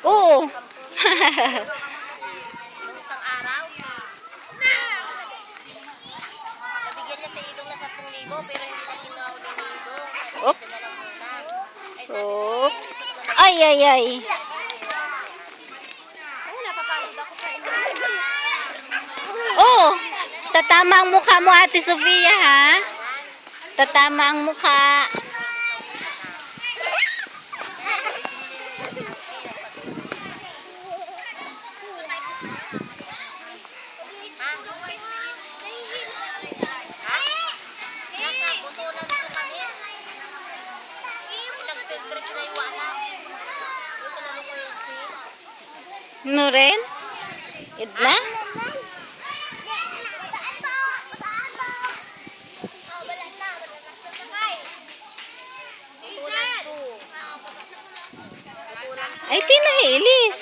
Oo. Isang araw. Nabigyan niya sa ilong na 10,000 pero hindi na kinuha ulit ng ilong. Oops. Oops. Ay, ay, ay. Ay, napapagod ako sa inyo. Oh, tatama ang mukha mo, Ate Sofia, ha? Tatama ang mukha. No rin? Idna? Ay, tinahilis.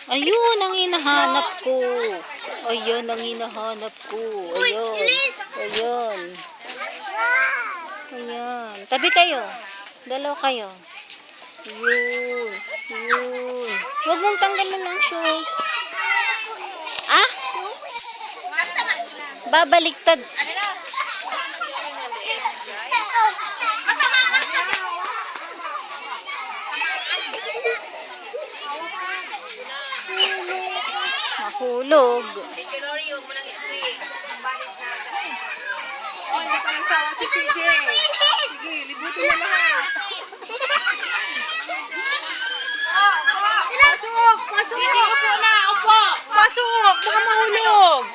Ayun ang hinahanap ko. Ayun ang hinahanap ko. Ayun. Ayun. Ayun. Tabi kayo. Dalaw kayo. Ayun. Ayun. Huwag mong tanggalin ang shoes. Ah? Babaliktad. Mahulog. Oh, hindi pa nagsawa si CJ. Sige, libutin na lahat. Pasok! Pasok! Upo na! Upo! Pasok! Baka mahulog!